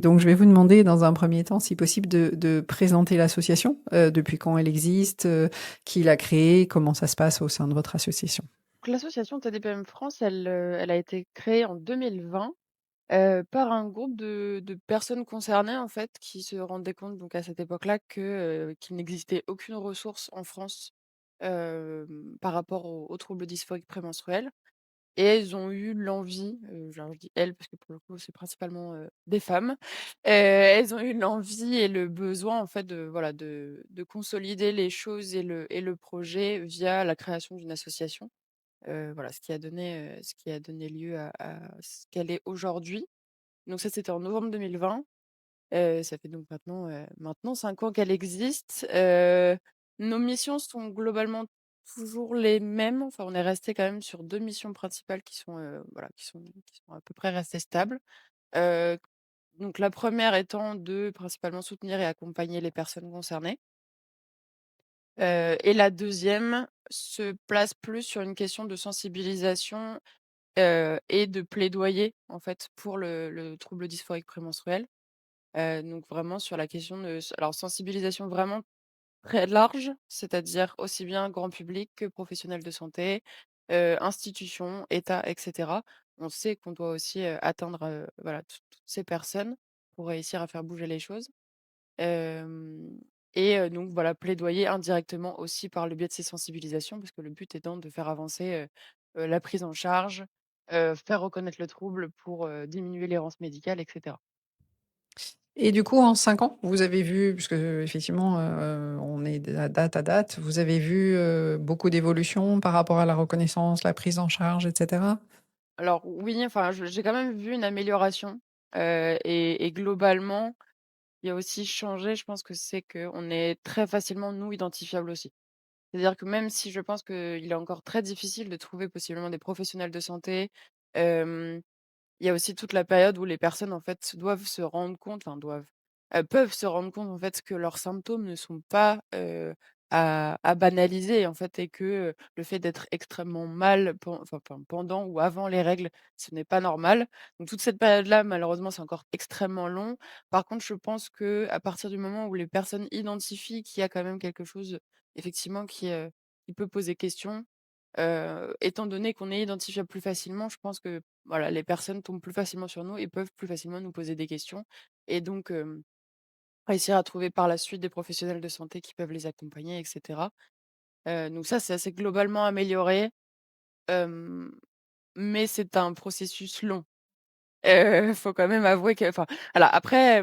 Donc je vais vous demander dans un premier temps, si possible, de présenter l'association, depuis quand elle existe, qui l'a créée, comment ça se passe au sein de votre association? Donc l'association TDPM France, elle a été créée en 2020, par un groupe de personnes concernées, en fait, qui se rendaient compte donc à cette époque-là qu'il n'existait aucune ressource en France, par rapport aux troubles dysphoriques prémenstruels et elles ont eu l'envie, genre je dis «elles» parce que pour le coup c'est principalement, des femmes, elles ont eu l'envie et le besoin en fait de voilà de consolider les choses et le projet via la création d'une association. Voilà, ce qui a donné lieu à ce qu'elle est aujourd'hui. Donc ça, c'était en novembre 2020. Ça fait donc maintenant 5 ans qu'elle existe. Nos missions sont globalement toujours les mêmes. Enfin, on est resté quand même sur 2 missions principales qui sont, voilà, qui sont à peu près restées stables. Heu, donc la première étant de principalement soutenir et accompagner les personnes concernées. Et la deuxième se place plus sur une question de sensibilisation et de plaidoyer, en fait, pour le trouble dysphorique prémenstruel. Donc vraiment sur la question de alors sensibilisation vraiment très large, c'est-à-dire aussi bien grand public que professionnels de santé, institutions, État et cetera. On sait qu'on doit aussi, atteindre, voilà, toutes ces personnes pour réussir à faire bouger les choses. Hem donc voilà, plaidoyer indirectement aussi par le biais de ces sensibilisations, parce que le but étant de faire avancer, la prise en charge, faire reconnaître le trouble pour, diminuer l'errance médicale et cetera. Et du coup, en 5 ans, vous avez vu, puisque effectivement, on est à date, vous avez vu, beaucoup d'évolutions par rapport à la reconnaissance, la prise en charge et cetera? Alors oui, enfin j'ai quand même vu une amélioration, et globalement, il y a aussi changé, je pense que c'est qu'on est très facilement nous identifiables aussi. C'est-à-dire que même si je pense qu'il est encore très difficile de trouver possiblement des professionnels de santé, hem il y a aussi toute la période où les personnes, en fait, doivent se rendre compte, enfin doivent, peuvent se rendre compte, en fait, que leurs symptômes ne sont pas, à banaliser, en fait et que, le fait d'être extrêmement mal pendant ou avant les règles, ce n'est pas normal. Donc toute cette période-là, malheureusement, c'est encore extrêmement long. Par contre, je pense que à partir du moment où les personnes identifient qu'il y a quand même quelque chose, effectivement, qui peut poser question, étant donné qu'on est identifiable plus facilement, je pense que voilà, les personnes tombent plus facilement sur nous et peuvent plus facilement nous poser des questions et donc réussir à trouver par la suite des professionnels de santé qui peuvent les accompagner et cetera. Donc ça s'est globalement amélioré, hem, mais c'est un processus long. Faut quand même avouer que enfin, alors après,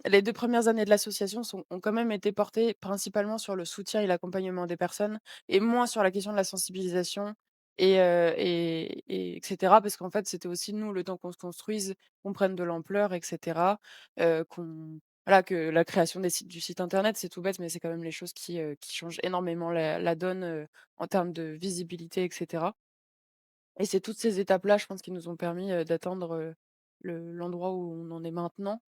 les 2 premières années de l'association ont quand même été portées principalement sur le soutien et l'accompagnement des personnes et moins sur la question de la sensibilisation et cetera. Parce qu'en fait, c'était aussi nous, le temps qu'on se construise, qu'on prenne de l'ampleur et cetera, qu'on voilà, que la création du site internet, c'est tout bête, mais c'est quand même les choses qui changent énormément la donne, en termes de visibilité et cetera. Et c'est toutes ces étapes-là, je pense, qui nous ont permis, d'atteindre, l'endroit où on en est maintenant.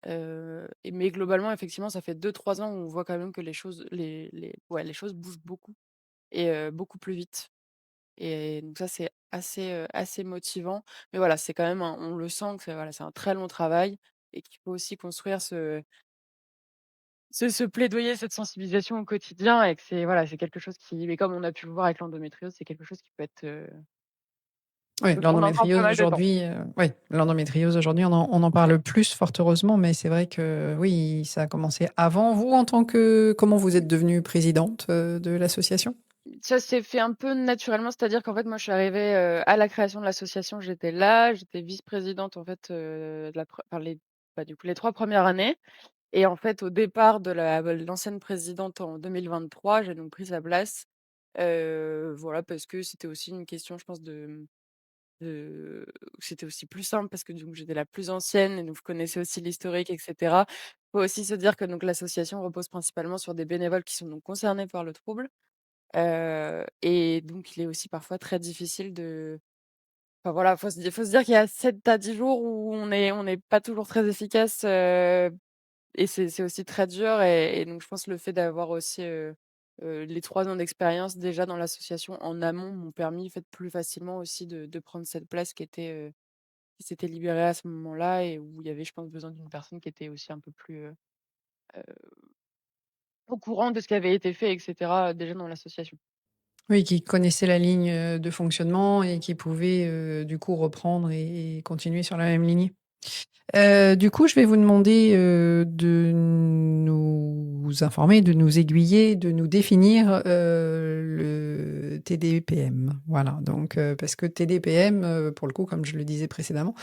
Mais globalement, effectivement, ça fait 2 3 ans où on voit quand même que les choses bougent beaucoup et beaucoup plus vite. Et donc ça, c'est assez motivant. Mais voilà, c'est quand même on le sent que voilà, c'est un très long travail et qu'il faut aussi construire ce plaidoyer, cette sensibilisation au quotidien et que c'est voilà, c'est quelque chose qui mais comme on a pu le voir avec l'endométriose, c'est quelque chose qui peut être, Oui, peut prendre encore pas mal de temps. l'endométriose aujourd'hui, on en parle plus, fort heureusement, mais c'est vrai que oui, ça a commencé avant. Vous, en tant que comment vous êtes devenue présidente, de l'association? Ça s'est fait un peu naturellement, c'est-à-dire qu'en fait, moi, je suis arrivée, à la création de l'association, j'étais là, j'étais vice-présidente, en fait, de la pre enfin, du coup, les 3 premières années et en fait, au départ de l'ancienne présidente en 2023, j'ai donc pris sa place, voilà, parce que c'était aussi une question, je pense, de c'était aussi plus simple parce que, donc, j'étais la plus ancienne et donc je connaissais aussi l'historique et cetera. Faut aussi se dire que, donc, l'association repose principalement sur des bénévoles qui sont donc concernés par le trouble. Et donc il est aussi parfois très difficile de enfin voilà, faut se dire qu'il y a 7 à 10 jours où on n'est pas toujours très efficace, et c'est aussi très dur et donc je pense le fait d'avoir aussi, les 3 ans d'expérience déjà dans l'association en amont m'ont permis en fait plus facilement aussi de prendre cette place qui s'était libéré à ce moment-là et où il y avait, je pense, besoin d'une personne qui était aussi un peu plus, heu, au courant de ce qui avait été fait et cetera, déjà dans l'association. Oui, qui connaissait la ligne, de fonctionnement et qui pouvait, du coup reprendre et continuer sur la même lignée. Du coup, je vais vous demander, de nous informer, de nous aiguiller, de nous définir, le TDPM. Voilà, donc parce que TDPM, pour le coup, comme je le disais précédemment,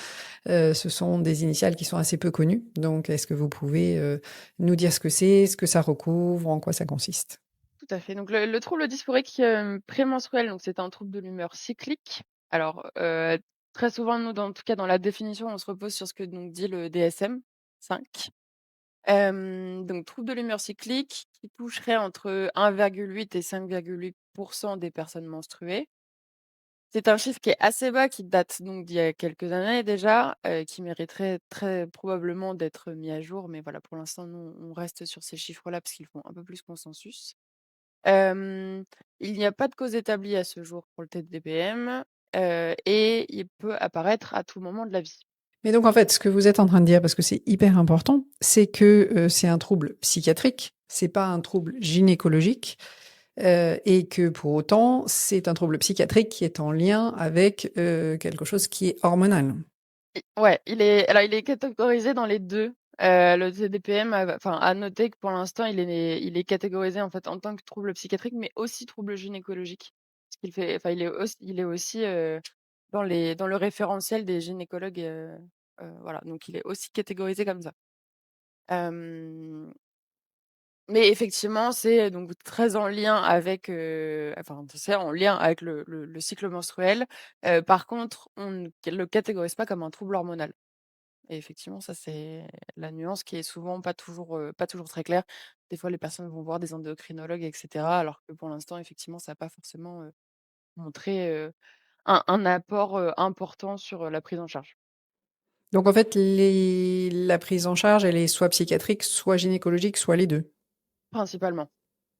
ce sont des initiales qui sont assez peu connues. Donc est-ce que vous pouvez, nous dire ce que ça recouvre, en quoi ça consiste? Tout à fait. Donc le trouble dysphorique, prémenstruel, donc c'est un trouble de l'humeur cyclique. Alors, très souvent, nous, dans en tout cas dans la définition, on se repose sur ce que donc dit le DSM-5. Donc trouble de l'humeur cyclique qui toucherait entre 1,8 et 5,8 des personnes menstruées. C'est un chiffre qui est assez bas, qui date donc d'il y a quelques années déjà, qui mériterait très probablement d'être mis à jour. Mais voilà, pour l'instant, nous, on reste sur ces chiffres-là parce qu'ils font un peu plus consensus. Hem, il n'y a pas de cause établie à ce jour pour le TDPM, et il peut apparaître à tout moment de la vie. Mais donc en fait, ce que vous êtes en train de dire, parce que c'est hyper important, c'est que, c'est un trouble psychiatrique, c'est pas un trouble gynécologique, et que pour autant, c'est un trouble psychiatrique qui est en lien avec, quelque chose qui est hormonal. I Ouais, il est catégorisé dans les 2. Le TDPM enfin, à noter que pour l'instant, il est catégorisé, en fait, en tant que trouble psychiatrique, mais aussi trouble gynécologique. Ce qu'il fait enfin, il est aussi, dans le référentiel des gynécologues, voilà, donc il est aussi catégorisé comme ça. Hem Mais effectivement, c'est donc très en lien avec, enfin, c'est en lien avec le cycle menstruel. Par contre, on ne le catégorise pas comme un trouble hormonal et effectivement, ça, c'est la nuance qui est souvent pas toujours très claire. Des fois, les personnes vont voir des endocrinologues et cetera, alors que pour l'instant, effectivement, ça a pas forcément, montré, un apport, important sur, la prise en charge, Donc en fait, la prise en charge, elle est soit psychiatrique, soit gynécologique, soit les 2. principalement.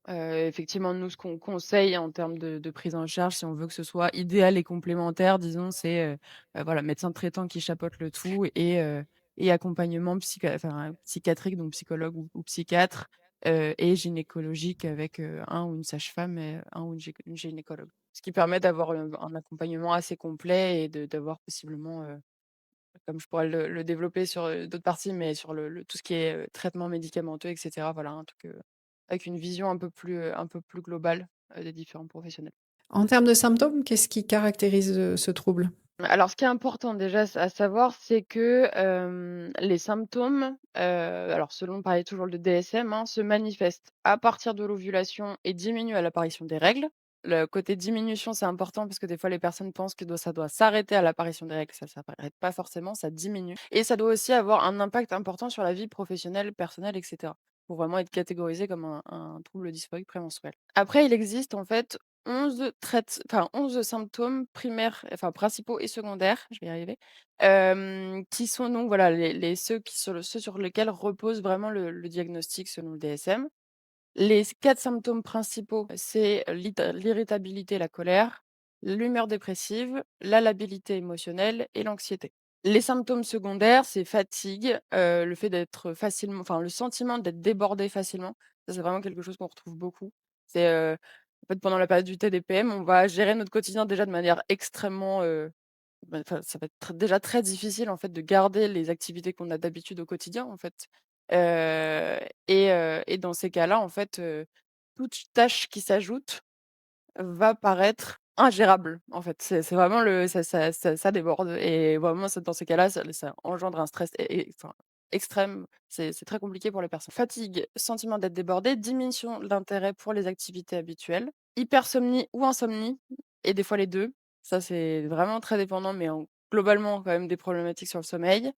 Effectivement, nous, ce qu'on conseille en termes de prise en charge, si on veut que ce soit idéal et complémentaire, disons, c'est, voilà, médecin traitant qui chapeaute le tout et accompagnement psychiatrique, donc psychologue ou psychiatre, et gynécologique avec, un ou une sage-femme et un ou une gynécologue. Ce qui permet d'avoir, un accompagnement assez complet et d'avoir possiblement, comme je pourrais le développer sur, d'autres parties, mais sur le tout ce qui est, traitement médicamenteux et cetera, voilà, un truc, avec une vision un peu plus globale, des différents professionnels. En termes de symptômes, qu'est-ce qui caractérise, ce trouble? Alors ce qui est important déjà à savoir, c'est que, les symptômes, alors selon pareil toujours le DSM, hein, se manifestent à partir de l'ovulation et diminuent à l'apparition des règles. Le côté diminution, c'est important parce que des fois les personnes pensent que ça doit s'arrêter à l'apparition des règles, ça s'arrête pas forcément, ça diminue et ça doit aussi avoir un impact important sur la vie professionnelle, personnelle et cetera, pour vraiment être catégorisé comme un trouble dysphorique prémenstruel. Après il existe en fait 11 symptômes primaires, enfin principaux et secondaires, je vais y arriver, qui sont donc voilà ceux sur lesquels repose vraiment le diagnostic selon le DSM. Les 4 symptômes principaux, c'est l'irritabilité, la colère, l'humeur dépressive, la labilité émotionnelle et l'anxiété. Les symptômes secondaires, c'est fatigue, le fait d'être facilement enfin, le sentiment d'être débordé facilement. Ça, c'est vraiment quelque chose qu'on retrouve beaucoup. C'est, en fait, pendant la période du TDPM, on va gérer notre quotidien déjà de manière extrêmement, enfin, ça va être déjà très difficile, en fait, de garder les activités qu'on a d'habitude au quotidien, en fait. Et dans ces cas-là, en fait, toute tâche qui s'ajoute va paraître ingérable, en fait. C'est vraiment ça déborde et vraiment ça dans ces cas-là, ça engendre un stress enfin, extrême. C'est très compliqué pour les personnes. Fatigue, sentiment d'être débordé, diminution de l'intérêt pour les activités habituelles, hypersomnie ou insomnie et des fois les 2. Ça, c'est vraiment très dépendant, mais globalement quand même des problématiques sur le sommeil,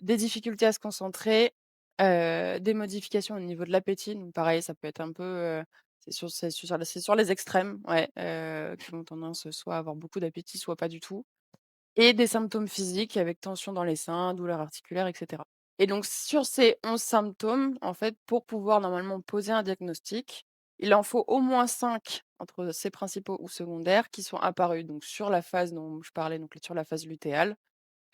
des difficultés à se concentrer, des modifications au niveau de l'appétit, donc pareil, ça peut être un peu, c'est sur les extrêmes, ouais, qui ont tendance soit à avoir beaucoup d'appétit, soit pas du tout et des symptômes physiques avec tension dans les seins, douleurs articulaires et cetera et donc sur ces 11 symptômes, en fait, pour pouvoir normalement poser un diagnostic, il en faut au moins 5 entre ces principaux ou secondaires qui sont apparus donc sur la phase dont je parlais, donc sur la phase lutéale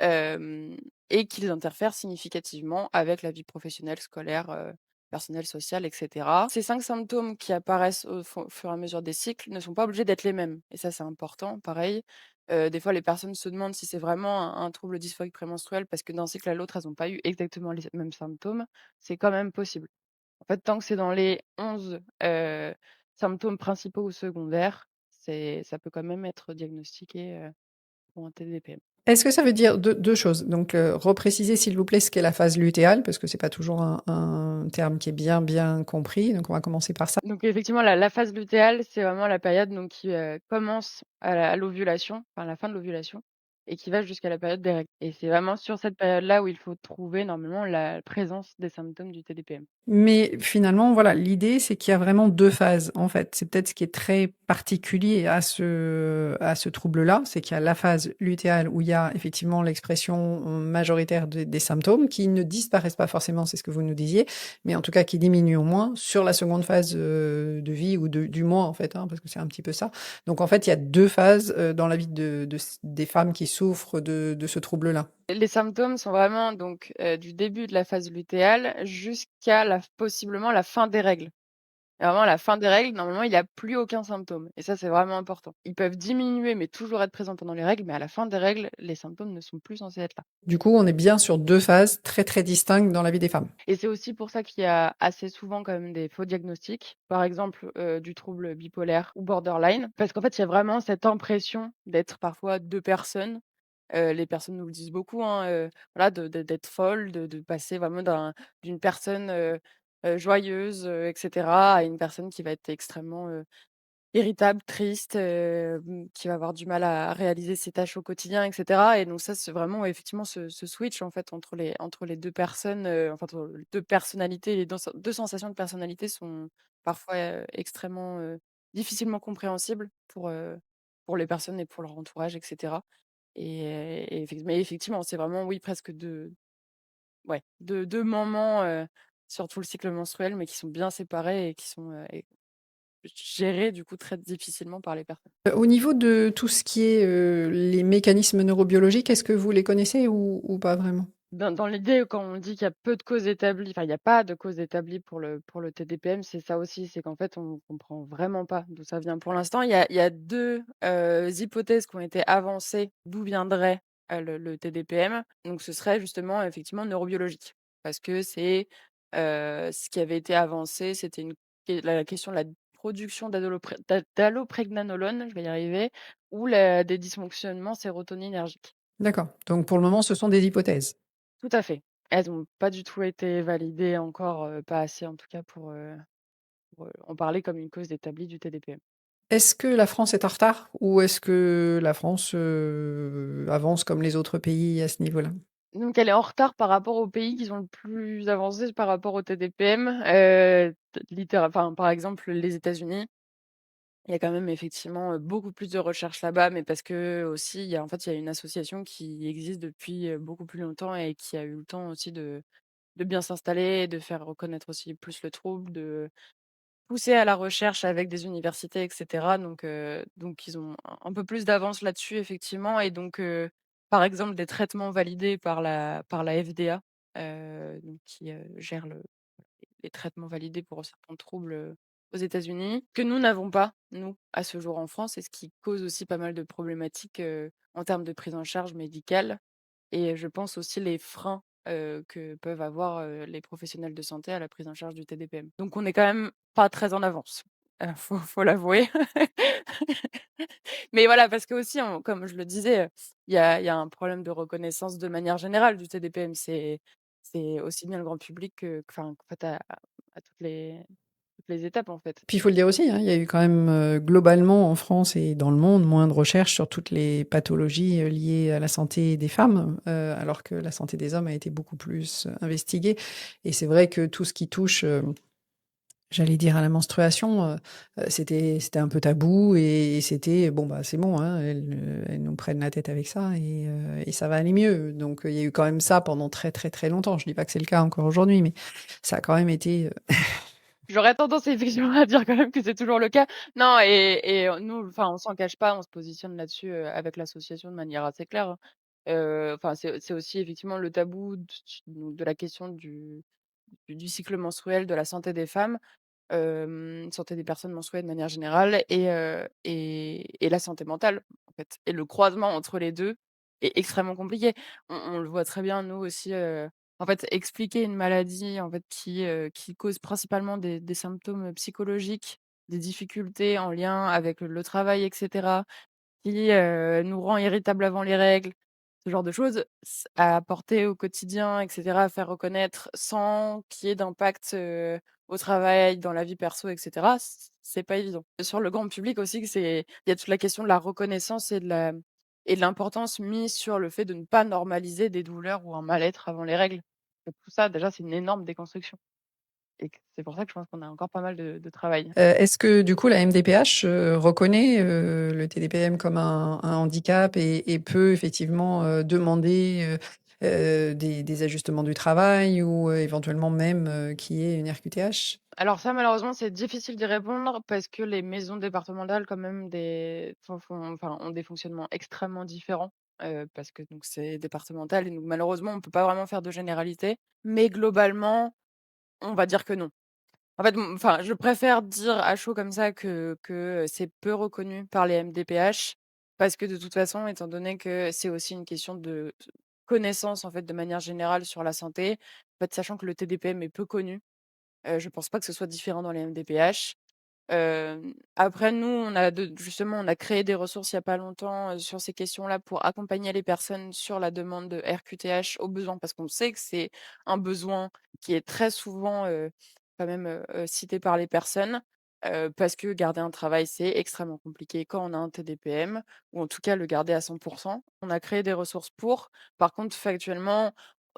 hem et qu'ils interfèrent significativement avec la vie professionnelle, scolaire, personnelle, sociale et cetera. Ces 5 symptômes qui apparaissent au fur et à mesure des cycles ne sont pas obligés d'être les mêmes et ça, c'est important. Pareil, des fois, les personnes se demandent si c'est vraiment un trouble dysphorique prémenstruel parce que d'un cycle à l'autre, elles ont pas eu exactement les mêmes symptômes. C'est quand même possible. En fait, tant que c'est dans les 11 symptômes principaux ou secondaires, ça peut quand même être diagnostiqué, pour un TDPM. Est-ce que ça veut dire deux choses? Donc, repréciser s'il vous plaît ce qu'est la phase lutéale, parce que c'est pas toujours un terme qui est bien compris. Donc, on va commencer par ça. Donc effectivement, la phase lutéale, c'est vraiment la période donc qui, commence à l'ovulation, enfin la fin de l'ovulation et qui va jusqu'à la période des règles et c'est vraiment sur cette période-là où il faut trouver normalement la présence des symptômes du TDPM. Mais finalement, voilà, l'idée, c'est qu'il y a vraiment 2 phases, en fait. C'est peut-être ce qui est très particulier à ce trouble-là, c'est qu'il y a la phase lutéale où il y a effectivement l'expression majoritaire des symptômes qui ne disparaissent pas forcément, c'est ce que vous nous disiez, mais en tout cas qui diminuent au moins sur la seconde phase, de vie ou du mois, en fait, hein, parce que c'est un petit peu ça. Donc en fait, il y a 2 phases, dans la vie des femmes qui souffrent de ce trouble-là. Les symptômes sont vraiment donc, du début de la phase lutéale jusqu'à possiblement la fin des règles. Et vraiment à la fin des règles, normalement, il y a plus aucun symptôme et ça, c'est vraiment important. Ils peuvent diminuer, mais toujours être présents pendant les règles, mais à la fin des règles, les symptômes ne sont plus censés être là. Du coup, on est bien sur 2 phases très distinctes dans la vie des femmes. Et c'est aussi pour ça qu'il y a assez souvent quand même des faux diagnostics, par exemple, du trouble bipolaire ou borderline, parce qu'en fait, il y a vraiment cette impression d'être parfois 2 personnes. Les personnes nous le disent beaucoup, hein, voilà, d'être folle, de passer vraiment d'une personne, joyeuse, et cetera, à une personne qui va être extrêmement, irritable, triste, qui va avoir du mal à réaliser ses tâches au quotidien et cetera et donc ça, c'est vraiment ouais, effectivement ce switch en fait entre les 2 personnes, enfin entre 2 personnalités, les 2 sensations de personnalité sont parfois, extrêmement, difficilement compréhensibles pour les personnes et pour leur entourage et cetera mais effectivement, c'est vraiment oui presque 2 ouais, 2 moments, sur tout le cycle menstruel mais qui sont bien séparés et qui sont, gérés du coup très difficilement par les personnes. Au niveau de tout ce qui est, les mécanismes neurobiologiques, est-ce que vous les connaissez ou pas vraiment? Dans l'idée, quand on dit qu'il y a peu de causes établies, enfin il y a pas de cause établie pour le TDPM, c'est ça aussi, c'est qu'en fait on comprend vraiment pas d'où ça vient. Pour l'instant, il y a 2 hypothèses qui ont été avancées d'où viendrait, le TDPM. Donc ce serait justement effectivement neurobiologique. Parce que ce qui avait été avancé, c'était la question de la production d'allopregnanolone, je vais y arriver, ou des dysfonctionnements sérotoninergiques. D'accord, donc pour le moment, ce sont des hypothèses. Tout à fait. Elles ont pas du tout été validées encore, pas assez en tout cas pour en parler comme une cause établie du TDPM. Est-ce que la France est en retard ou est-ce que la France, avance comme les autres pays à ce niveau-là? Donc elle est en retard par rapport aux pays qui sont le plus avancés par rapport au TDPM, t littéra enfin, par exemple, les États-Unis. Il y a quand même effectivement, beaucoup plus de recherches là-bas, mais parce qu'aussi il y a une association qui existe depuis, beaucoup plus longtemps et qui a eu le temps aussi de bien s'installer, de faire reconnaître aussi plus le trouble, de pousser à la recherche avec des universités et cetera donc ils ont un peu plus d'avance là-dessus effectivement et donc par exemple des traitements validés par la FDA, donc qui, gère les traitements validés pour certains troubles, aux États-Unis, que nous n'avons pas, nous, à ce jour en France et ce qui cause aussi pas mal de problématiques, en termes de prise en charge médicale et je pense aussi les freins, que peuvent avoir, les professionnels de santé à la prise en charge du TDPM. Donc on est quand même pas très en avance, faut l'avouer. Mais voilà, parce qu'aussi comme je le disais, il y a un problème de reconnaissance de manière générale du TDPM. C'est aussi bien le grand public que enfin, en fait, à toutes les étapes, en fait. Puis il faut le dire aussi, hein, il y a eu quand même, globalement en France et dans le monde, moins de recherches sur toutes les pathologies, liées à la santé des femmes, alors que la santé des hommes a été beaucoup plus, investiguée et c'est vrai que tout ce qui touche, j'allais dire à la menstruation, c'était un peu tabou et c'était bon, bah, c'est bon, hein, elles nous prennent la tête avec ça et ça va aller mieux. Donc, il y a eu quand même ça pendant très longtemps. Je dis pas que c'est le cas encore aujourd'hui, mais ça a quand même été, J'aurais tendance effectivement à dire quand même que c'est toujours le cas. Non nous, enfin, on s'en cache pas, on se positionne là-dessus, avec l'association de manière assez claire, hein. Enfin, c'est aussi effectivement le tabou de la question du cycle menstruel, de la santé des femmes, santé des personnes menstruées de manière générale et la santé mentale, en fait. Et le croisement entre les 2 est extrêmement compliqué. On le voit très bien, nous aussi, en fait, expliquer une maladie, en fait, qui cause principalement des symptômes psychologiques, des difficultés en lien avec le travail et cetera, qui, nous rend irritables avant les règles, ce genre de choses, à apporter au quotidien et cetera, à faire reconnaître sans qu'il y ait d'impact, au travail, dans la vie perso et cetera, c'est pas évident. Sur le grand public aussi, que c'est il y a toute la question de la reconnaissance et de l'importance mise sur le fait de ne pas normaliser des douleurs ou un mal-être avant les règles. Et tout ça, déjà, c'est une énorme déconstruction et que c'est pour ça que je pense qu'on a encore pas mal de travail. Est-ce que du coup la MDPH, reconnaît, le TDPM comme un handicap et peut effectivement, demander, des ajustements du travail ou, éventuellement même, qu'il y ait une RQTH? Alors ça, malheureusement, c'est difficile d'y répondre parce que les maisons départementales quand même ont des fonctionnements extrêmement différents, parce que donc c'est départemental et donc malheureusement, on peut pas vraiment faire de généralité. Mais globalement, on va dire que non. En fait, je préfère dire à chaud comme ça que c'est peu reconnu par les MDPH parce que de toute façon, étant donné que c'est aussi une question de connaissance, en fait, de manière générale sur la santé, en fait, sachant que le TDPM est peu connu, je pense pas que ce soit différent dans les MDPH. Après nous, on a créé des ressources il y a pas longtemps, sur ces questions-là pour accompagner les personnes sur la demande de RQTH au besoin. Parce qu'on sait que c'est un besoin qui est très souvent, quand même, cité par les personnes, parce que garder un travail, c'est extrêmement compliqué quand on a un TDPM ou en tout cas le garder à 100. On a créé des ressources pour. Par contre, factuellement,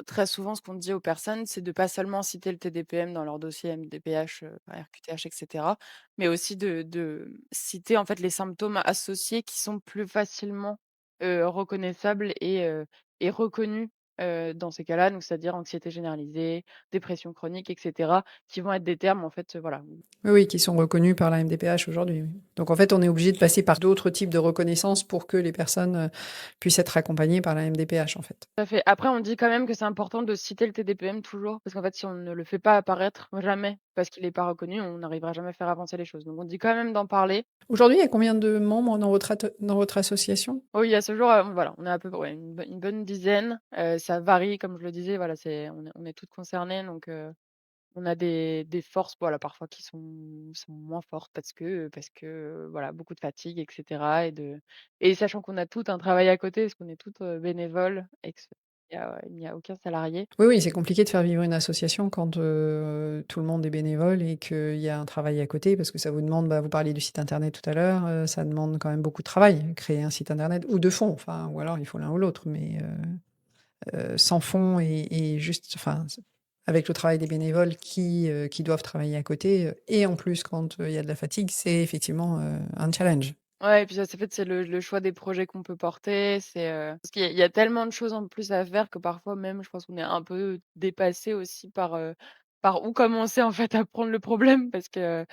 très souvent, ce qu'on dit aux personnes, c'est de pas seulement citer le TDPM dans leur dossier MDPH, RQTH et cetera, mais aussi de citer, en fait, les symptômes associés qui sont plus facilement, reconnaissables et reconnus, dans ces cas-là. Donc c'est-à-dire anxiété généralisée, dépression chronique et cetera, qui vont être des termes, en fait, voilà. Oui, oui, qui sont reconnus par la MDPH aujourd'hui, oui. Donc en fait, on est obligé de passer par d'autres types de reconnaissance pour que les personnes, puissent être accompagnées par la MDPH, en fait. Tout à fait. Après, on dit quand même que c'est important de citer le TDPM toujours, parce qu'en fait, si on ne le fait pas apparaître jamais, parce qu'il est pas reconnu, on n'arrivera jamais à faire avancer les choses. Donc on dit quand même d'en parler. Aujourd'hui, il y a combien de membres dans votre association? Oui, à ce jour, voilà, on est à peu près, ouais, une bonne dizaine. Ça varie comme je le disais, voilà, on est toutes concernées donc on a des forces, voilà, parfois qui sont moins fortes parce que, voilà, beaucoup de fatigue et cetera et sachant qu'on a tout un travail à côté, parce qu'on est toutes, bénévoles et que il y a aucun salarié. Oui, oui, c'est compliqué de faire vivre une association quand, tout le monde est bénévole et qu'il y a un travail à côté parce que ça vous demande, bah, vous parliez du site internet tout à l'heure, ça demande quand même beaucoup de travail, créer un site internet ou de fonds, enfin, ou alors il faut l'un ou l'autre, mais sans fonds et juste enfin, avec le travail des bénévoles qui doivent travailler à côté, et en plus quand, il y a de la fatigue, c'est effectivement, un challenge. Ouais et puis ça, c'est fait, c'est le choix des projets qu'on peut porter, parce qu'il y a tellement de choses en plus à faire que parfois même, je pense qu'on est un peu dépassé aussi par où commencer en fait à prendre le problème parce que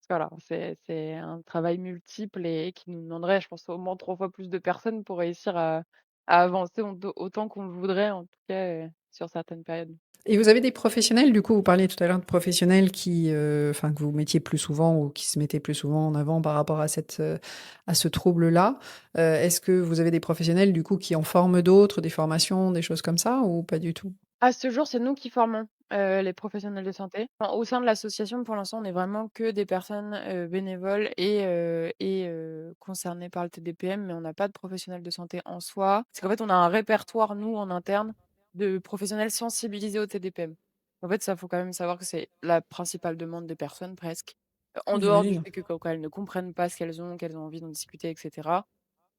voilà, c'est un travail multiple et qui nous demanderait, je pense, au moins 3 fois plus de personnes pour réussir à avancer autant qu'on le voudrait, en tout cas, sur certaines périodes. Et vous avez des professionnels, du coup, vous parliez tout à l'heure de professionnels qui, enfin, que vous mettiez plus souvent ou qui se mettaient plus souvent en avant par rapport à ce trouble-là. Est-ce que vous avez des professionnels, du coup, qui en forment d'autres, des formations, des choses comme ça ou pas du tout? À ce jour, c'est nous qui formons, les professionnels de santé. Enfin, au sein de l'association, pour l'instant, on est vraiment que des personnes, bénévoles et concernées par le TDPM, mais on n'a pas de professionnels de santé en soi. C'est qu'en fait, on a un répertoire, nous, en interne, de professionnels sensibilisés au TDPM. En fait, ça, faut quand même savoir que c'est la principale demande des personnes presque, en Oui, dehors du j'imagine. fait que quand elles ne comprennent pas ce qu'elles ont envie d'en discuter et cetera.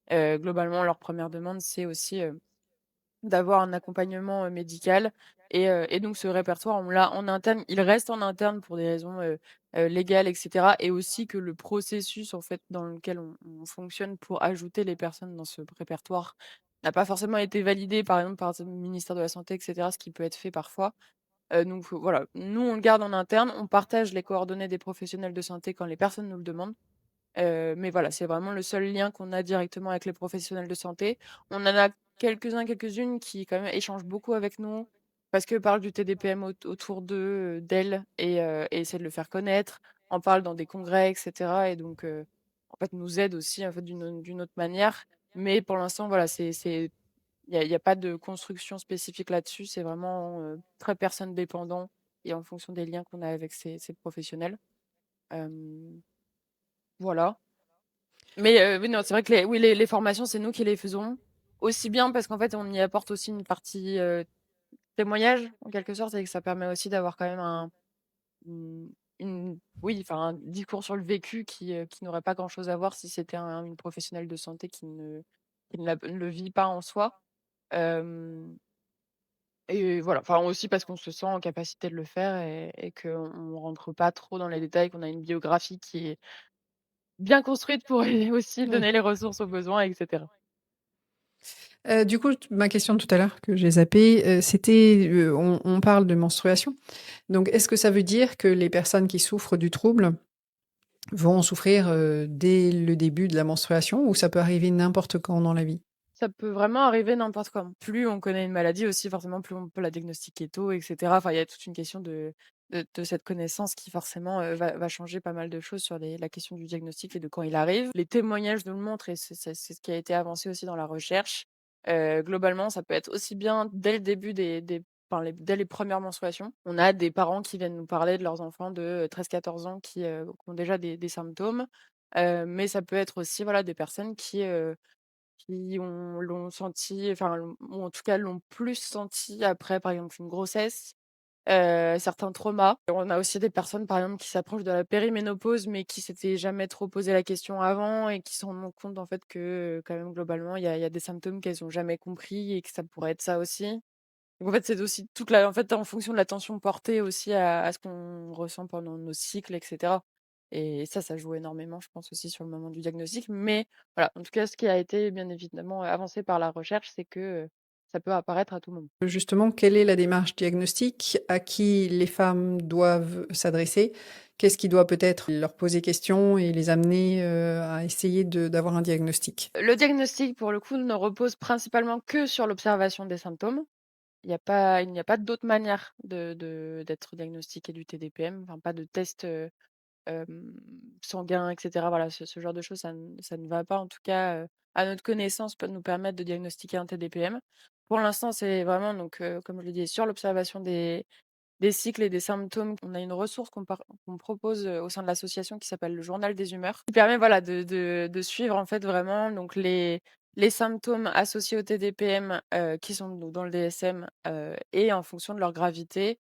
Globalement, leur première demande, c'est aussi, d'avoir un accompagnement, médical et donc ce répertoire, on l'a en interne. Il reste en interne pour des raisons, légales et cetera et aussi que le processus, en fait, dans lequel on fonctionne pour ajouter les personnes dans ce répertoire n'a pas forcément été validé, par exemple, par le ministère de la santé et cetera, ce qui peut être fait parfois. Donc voilà, nous, on le garde en interne, on partage les coordonnées des professionnels de santé quand les personnes nous le demandent. Mais voilà, c'est vraiment le seul lien qu'on a directement avec les professionnels de santé. On en a quelques-uns, quelques-unes qui quand même échangent beaucoup avec nous parce qu'eux parlent du TDPM autour d'eux, d'elles et essaient de le faire connaître, en parlent dans des congrès et cetera et donc en fait, nous aident aussi, en fait, d'une autre manière. Mais pour l'instant, voilà, il y a pas de construction spécifique là-dessus. C'est vraiment, très personne dépendant et en fonction des liens qu'on a avec ces professionnels. Hem, voilà. Mais oui, non, c'est vrai que les formations, c'est nous qui les faisons. Aussi bien parce qu'en fait, on y apporte aussi une partie, témoignage en quelque sorte et que ça permet aussi d'avoir quand même mmh, oui, enfin, un discours sur le vécu qui n'aurait pas grand-chose à voir si c'était une professionnelle de santé qui ne le vit pas en soi. Hem Et voilà, enfin aussi parce qu'on se sent en capacité de le faire et qu'on ne rentre pas trop dans les détails, qu'on a une biographie qui est bien construite pour aussi Mmh. donner les ressources aux besoins et cetera. Du coup, ma question de tout à l'heure que j'ai zappée, c'était, on parle de menstruation. Donc est-ce que ça veut dire que les personnes qui souffrent du trouble vont en souffrir, dès le début de la menstruation ou ça peut arriver n'importe quand dans la vie? Ça peut vraiment arriver n'importe quand. Plus on connaît une maladie aussi, forcément, plus on peut la diagnostiquer tôt et cetera. Enfin, il y a toute une question de cette connaissance qui forcément, va changer pas mal de choses sur la question du diagnostic et de quand il arrive. Les témoignages nous le montrent et c'est ce qui a été avancé aussi dans la recherche. Globalement, ça peut être aussi bien dès le début des enfin, dès les premières menstruations. On a des parents qui viennent nous parler de leurs enfants de 13-14 ans qui ont déjà des symptômes. Mais ça peut être aussi, voilà, des personnes qui l'ont senti, enfin, ou en tout cas l'ont plus senti après, par exemple, une grossesse, certains traumas. On a aussi des personnes, par exemple, qui s'approchent de la périménopause, mais qui s'étaient jamais trop posé la question avant et qui se rendent compte, en fait, que, quand même, globalement, il y a des symptômes qu'elles ont jamais compris et que ça pourrait être ça aussi. Donc en fait, c'est aussi en fait, en fonction de l'attention portée aussi à ce qu'on ressent pendant nos cycles et cetera et ça joue énormément, je pense aussi sur le moment du diagnostic. Mais voilà, en tout cas, ce qui a été bien évidemment avancé par la recherche, c'est que, ça peut apparaître à tout moment. Justement, quelle est la démarche diagnostique? À qui les femmes doivent s'adresser? Qu'est-ce qui doit peut-être leur poser question et les amener, à essayer d'avoir un diagnostic? Le diagnostic, pour le coup, ne repose principalement que sur l'observation des symptômes. Il n'y a pas d'autre manière d'être diagnostiqué du TDPM, enfin pas de test, hem, sanguin et cetera. Voilà, ce genre de choses, ça ne va pas en tout cas, à notre connaissance, peut nous permettre de diagnostiquer un TDPM. Pour l'instant, c'est vraiment donc, comme je l'ai dit, sur l'observation des cycles et des symptômes. On a une ressource qu'on propose, au sein de l'association qui s'appelle le journal des humeurs, qui permet, voilà, de suivre en fait vraiment donc les symptômes associés au TDPM, qui sont donc dans le DSM, et en fonction de leur gravité,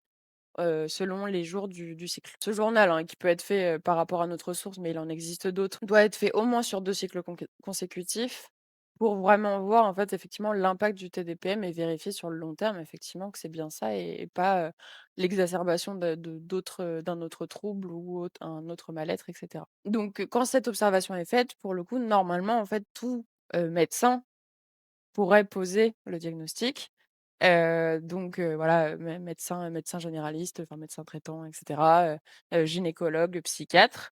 selon les jours du cycle. Ce journal, hein, qui peut être fait, par rapport à notre source, mais il en existe d'autres, doit être fait au moins sur 2 cycles consécutifs pour vraiment voir, en fait, effectivement, l'impact du TDPM et vérifier sur le long terme, effectivement, que c'est bien ça et pas, l'exacerbation d'un autre trouble ou un autre mal-être et cetera. Donc, quand cette observation est faite, pour le coup, normalement, en fait, tout, médecin pourrait poser le diagnostic. Donc voilà, médecin généraliste, enfin médecin traitant et cetera, gynécologue, psychiatre.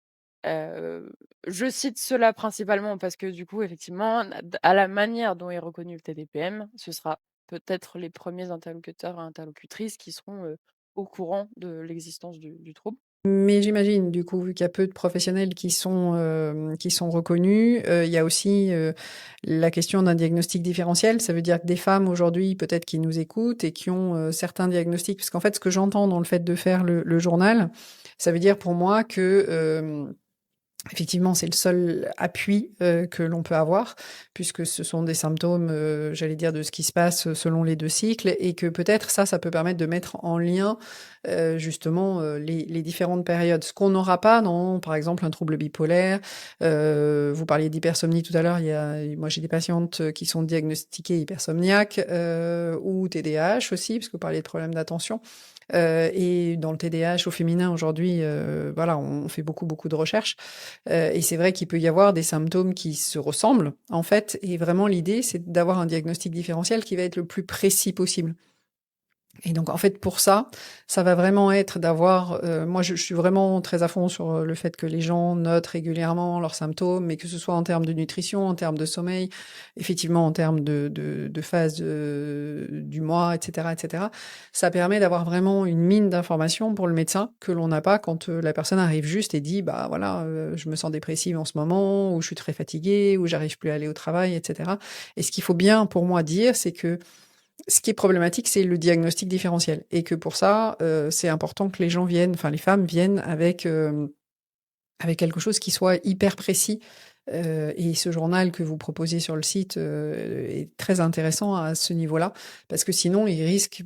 Heu, je cite cela principalement parce que du coup, effectivement, à la manière dont est reconnu le TDPM, ce sera peut-être les premiers interlocuteurs et interlocutrices qui seront, au courant de l'existence du trouble. Mais j'imagine, du coup, vu qu'il y a peu de professionnels qui sont reconnus, il y a aussi, la question d'un diagnostic différentiel. Ça veut dire que des femmes aujourd'hui, peut-être qui nous écoutent et qui ont, certains diagnostics parce qu'en fait, ce que j'entends dans le fait de faire le journal, ça veut dire pour moi que, effectivement, c'est le seul appui, que l'on peut avoir, puisque ce sont des symptômes, j'allais dire, de ce qui se passe, selon les 2 cycles et que peut-être ça peut permettre de mettre en lien, justement, les différentes périodes. Ce qu'on n'aura pas dans, par exemple, un trouble bipolaire. Vous parliez d'hypersomnie tout à l'heure, moi j'ai des patientes, qui sont diagnostiquées hypersomniaques, ou TDAH aussi, parce que vous parliez de problèmes d'attention. Et dans le TDAH au féminin aujourd'hui, voilà, on fait beaucoup, beaucoup de recherches. Et c'est vrai qu'il peut y avoir des symptômes qui se ressemblent, en fait, et vraiment l'idée, c'est d'avoir un diagnostic différentiel qui va être le plus précis possible. Et donc en fait, pour ça, ça va vraiment être d'avoir, moi je suis vraiment très à fond sur, le fait que les gens notent régulièrement leurs symptômes, mais que ce soit en termes de nutrition, en termes de sommeil, effectivement en termes de phase, du mois, et cetera, et cetera. Ça permet d'avoir vraiment une mine d'informations pour le médecin que l'on n'a pas quand, la personne arrive juste et dit: «Bah voilà, je me sens dépressive en ce moment» ou «Je suis très fatiguée» ou «J'arrive plus à aller au travail» et cetera. Et ce qu'il faut bien pour moi dire, c'est que ce qui est problématique, c'est le diagnostic différentiel et que pour ça, c'est important que les gens viennent, enfin les femmes viennent avec, avec quelque chose qui soit hyper précis, et ce journal que vous proposez sur le site, est très intéressant à ce niveau-là. Parce que sinon il risque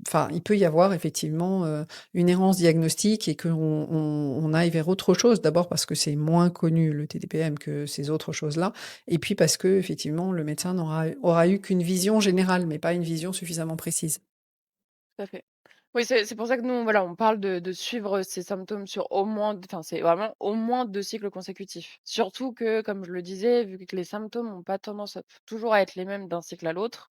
enfin, il peut y avoir effectivement, une errance diagnostique et qu'on on aille vers autre chose. D'abord parce que c'est moins connu le TDPM que ces autres choses-là et puis parce qu'effectivement le médecin aura eu qu'une vision générale, mais pas une vision suffisamment précise. Tout à fait. Oui, c'est pour ça que nous, voilà, on parle de suivre ces symptômes sur au moins enfin, c'est vraiment au moins 2 cycles consécutifs. Surtout que, comme je le disais, vu que les symptômes ont pas tendance à toujours à être les mêmes d'un cycle à l'autre,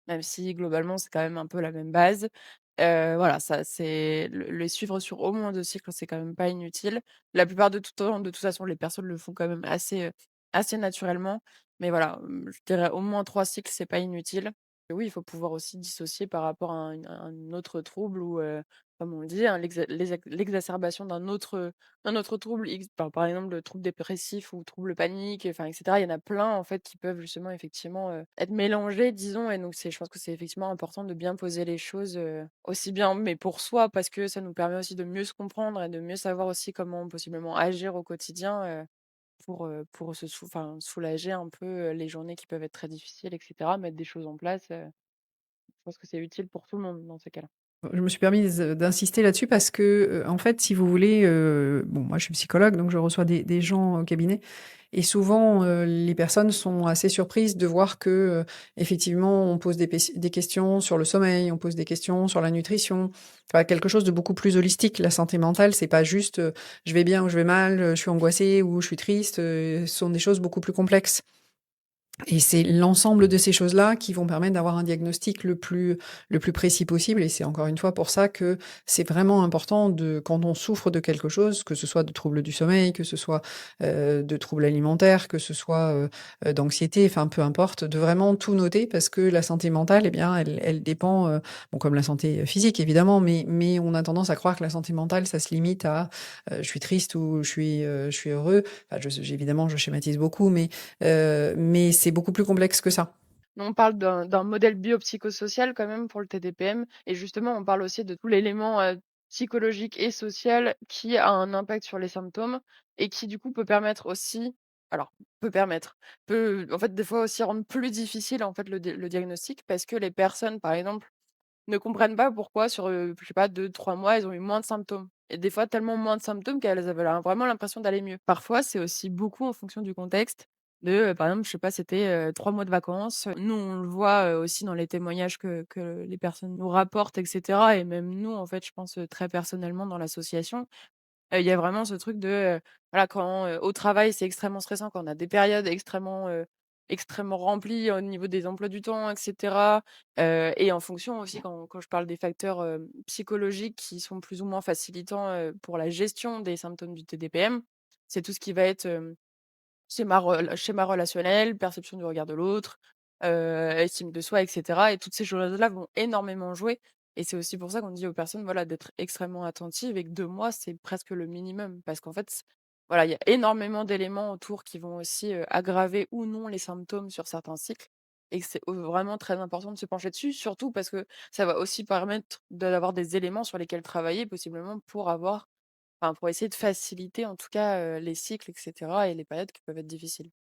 même si globalement c'est quand même un peu la même base, voilà, ça c'est les suivre sur au moins 2 cycles, c'est quand même pas inutile. La plupart de toute façon, les personnes le font quand même assez naturellement, mais voilà, je dirais au moins 3 cycles, c'est pas inutile. Et oui, il faut pouvoir aussi dissocier par rapport à un autre trouble ou, comme on le dit, hein, l'exacerbation d'un autre trouble X, par exemple, le trouble dépressif ou trouble panique, enfin et cetera. Il y en a plein, en fait, qui peuvent justement effectivement, être mélangés, disons et donc je pense que c'est effectivement important de bien poser les choses, aussi bien mais pour soi, parce que ça nous permet aussi de mieux se comprendre et de mieux savoir aussi comment possiblement agir au quotidien, pour enfin, soulager un peu, les journées qui peuvent être très difficiles et cetera. Mettre des choses en place, je pense que c'est utile pour tout le monde dans ces cas-là. Je me suis permise, d'insister là-dessus parce que, en fait, si vous voulez, bon, moi, je suis psychologue, donc je reçois des gens au cabinet et souvent, les personnes sont assez surprises de voir que, effectivement, on pose des questions sur le sommeil, on pose des questions sur la nutrition, enfin, quelque chose de beaucoup plus holistique. La santé mentale, c'est pas juste, je vais bien ou je vais mal, je suis angoissée ou je suis triste, ce sont des choses beaucoup plus complexes. Et c'est l'ensemble de ces choses-là qui vont permettre d'avoir un diagnostic le plus précis possible et c'est encore une fois pour ça que c'est vraiment important de quand on souffre de quelque chose, que ce soit de troubles du sommeil, que ce soit, de troubles alimentaires, que ce soit, d'anxiété, enfin peu importe, de vraiment tout noter parce que la santé mentale, eh bien, elle dépend, bon comme la santé, physique évidemment, mais on a tendance à croire que la santé mentale, ça se limite à, je suis triste ou je suis heureux. Enfin évidemment, je schématise beaucoup, mais c'est beaucoup plus complexe que ça. Nous, on parle d'un modèle biopsychosocial quand même pour le TDPM et justement, on parle aussi de tout l'élément, psychologique et social qui a un impact sur les symptômes et qui, du coup, peut permettre aussi alors, peut permettre, peut en fait, des fois aussi rendre plus difficile, en fait, le diagnostic parce que les personnes, par exemple, ne comprennent pas pourquoi sur, je sais pas 2-3 mois, elles ont eu moins de symptômes et des fois tellement moins de symptômes qu'elles avaient vraiment l'impression d'aller mieux. Parfois, c'est aussi beaucoup en fonction du contexte par exemple, je sais pas, c'était, 3 mois de vacances. Nous, on le voit, aussi dans les témoignages que les personnes nous rapportent et cetera et même nous, en fait, je pense, très personnellement dans l'association. Il y a vraiment ce truc voilà, quand, au travail, c'est extrêmement stressant, quand on a des périodes extrêmement remplies au niveau des emplois du temps et cetera, et en fonction aussi quand je parle des facteurs, psychologiques qui sont plus ou moins facilitants, pour la gestion des symptômes du TDPM, c'est tout ce qui va être, schéma relationnel, perception du regard de l'autre, estime de soi et cetera et toutes ces choses-là vont énormément jouer et c'est aussi pour ça qu'on dit aux personnes, voilà, d'être extrêmement attentives et que 2 mois, c'est presque le minimum. Parce qu'en fait, voilà, il y a énormément d'éléments autour qui vont aussi, aggraver ou non les symptômes sur certains cycles et que c'est vraiment très important de se pencher dessus, surtout parce que ça va aussi permettre d'avoir des éléments sur lesquels travailler possiblement pour essayer de faciliter en tout cas, les cycles et cetera et les périodes qui peuvent être difficiles.